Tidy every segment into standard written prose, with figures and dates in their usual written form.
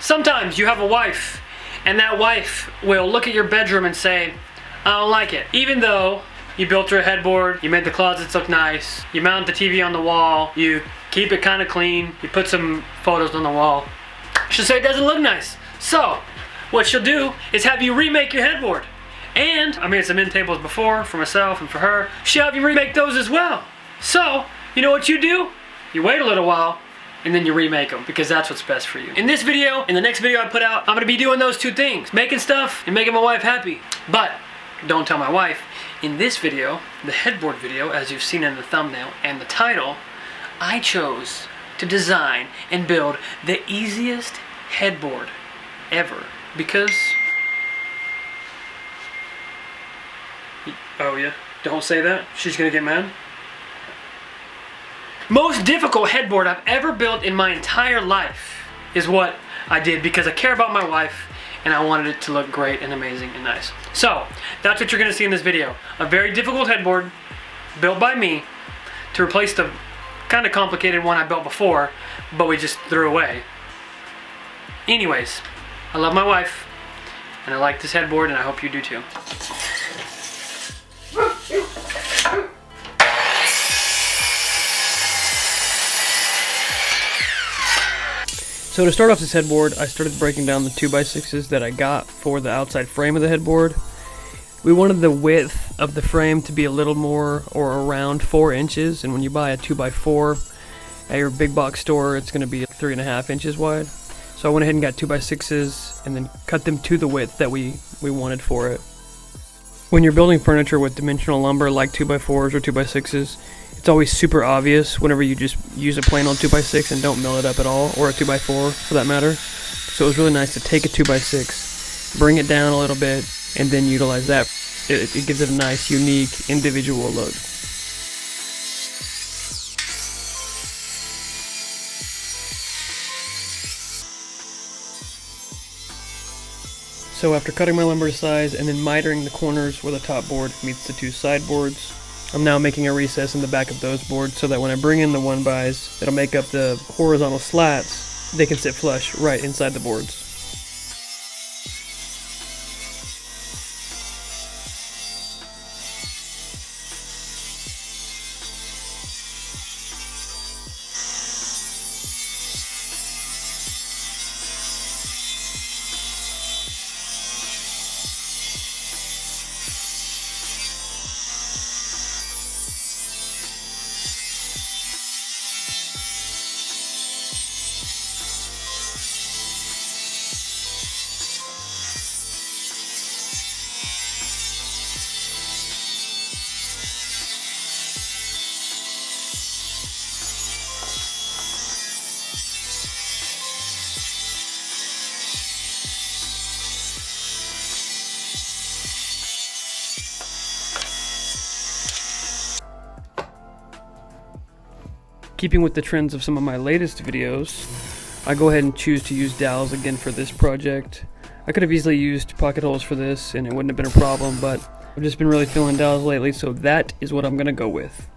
Sometimes you have a wife, and that wife will look at your bedroom and say, I don't like it. Even though you built her a headboard, you made the closets look nice, you mount the TV on the wall, you keep it kind of clean, you put some photos on the wall. She'll say it doesn't look nice. So, what she'll do is have you remake your headboard. And I made some end tables before for myself and for her. She'll have you remake those as well. So, you know what you do? You wait a little while, and then you remake them, because that's what's best for you. In this video, in the next video I put out, I'm gonna be doing those two things, making stuff and making my wife happy. But don't tell my wife, in this video, the headboard video, as you've seen in the thumbnail and the title, I chose to design and build the easiest headboard ever, because, oh yeah, don't say that, she's gonna get mad. Most difficult headboard I've ever built in my entire life is what I did, because I care about my wife and I wanted it to look great and amazing and nice. So that's what you're gonna see in this video. A very difficult headboard built by me to replace the kind of complicated one I built before, but we just threw away. Anyways, I love my wife and I like this headboard, and I hope you do too. So to start off this headboard, I started breaking down the 2x6s that I got for the outside frame of the headboard. We wanted the width of the frame to be a little more, or around 4 inches, and when you buy a 2x4 at your big box store, it's going to be 3.5 inches wide. So I went ahead and got 2x6s and then cut them to the width that we wanted for it. When you're building furniture with dimensional lumber like 2x4s or 2x6s, it's always super obvious whenever you just use a plain old 2x6 and don't mill it up at all, or a 2x4 for that matter. So it was really nice to take a 2x6, bring it down a little bit, and then utilize that. It gives it a nice, unique, individual look. So after cutting my lumber to size and then mitering the corners where the top board meets the two side boards, I'm now making a recess in the back of those boards so that when I bring in the 1x's that'll make up the horizontal slats, they can sit flush right inside the boards. Keeping with the trends of some of my latest videos, I go ahead and choose to use dowels again for this project. I could have easily used pocket holes for this and it wouldn't have been a problem, but I've just been really feeling dowels lately, so that is what I'm gonna go with.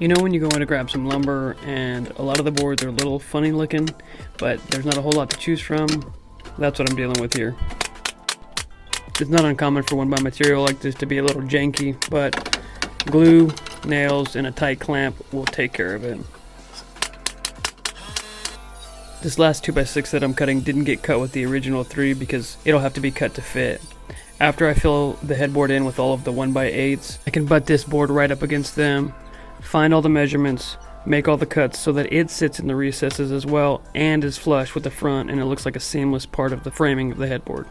You know when you go in to grab some lumber and a lot of the boards are a little funny looking, but there's not a whole lot to choose from? That's what I'm dealing with here. It's not uncommon for one-by material like this to be a little janky, but glue, nails, and a tight clamp will take care of it. This last 2x6 that I'm cutting didn't get cut with the original 3 because it'll have to be cut to fit. After I fill the headboard in with all of the 1x8s, I can butt this board right up against them, find all the measurements, make all the cuts so that it sits in the recesses as well and is flush with the front, and it looks like a seamless part of the framing of the headboard.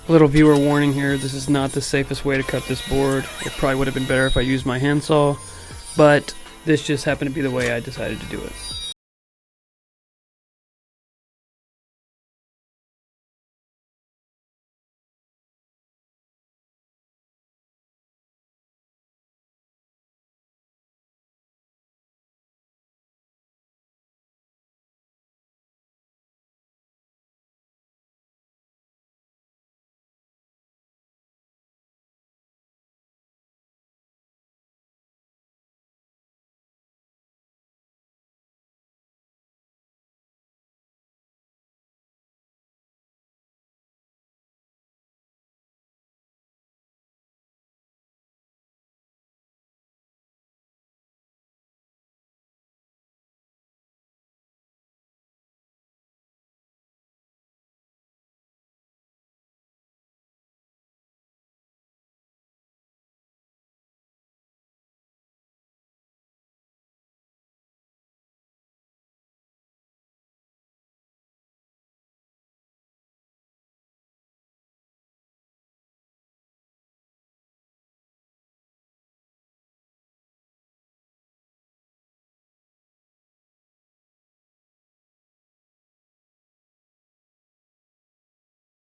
A little viewer warning here, this is not the safest way to cut this board. It probably would have been better if I used my handsaw, but this just happened to be the way I decided to do it.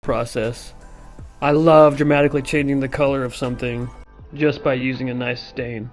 Process. I love dramatically changing the color of something just by using a nice stain.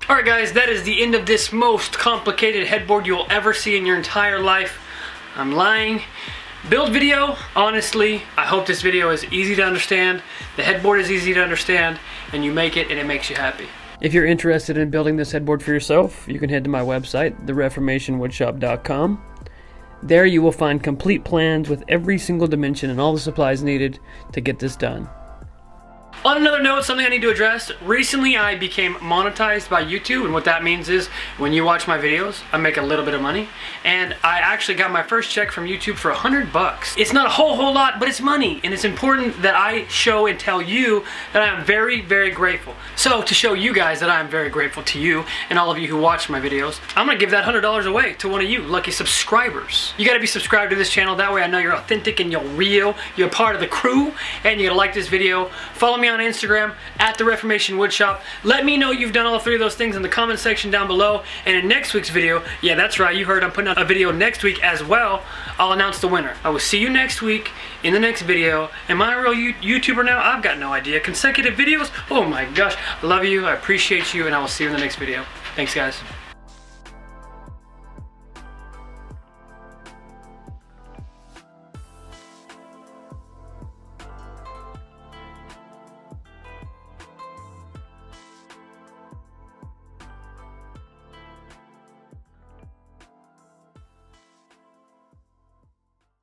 Alright guys, that is the end of this most complicated headboard you'll ever see in your entire life. I'm lying. Build video, honestly, I hope this video is easy to understand. The headboard is easy to understand, and you make it and it makes you happy. If you're interested in building this headboard for yourself, you can head to my website, thereformationwoodshop.com. There you will find complete plans with every single dimension and all the supplies needed to get this done. On another note, something I need to address. Recently, I became monetized by YouTube, and what that means is when you watch my videos, I make a little bit of money, and I actually got my first check from YouTube for $100. It's not a whole lot, but it's money, and it's important that I show and tell you that I am very, very grateful. So to show you guys that I am very grateful to you and all of you who watch my videos, I'm gonna give that $100 away to one of you lucky subscribers. You gotta be subscribed to this channel, that way I know you're authentic and you're real, you're part of the crew, and you gotta like this video. Follow me on Instagram at the Reformation Woodshop. Let me know you've done all three of those things in the comment section down below. And in next week's video, yeah, that's right, you heard I'm putting out a video next week as well. I'll announce the winner. I will see you next week in the next video. Am I a real YouTuber now? I've got no idea. Consecutive videos? Oh my gosh. I love you. I appreciate you, and I will see you in the next video. Thanks, guys.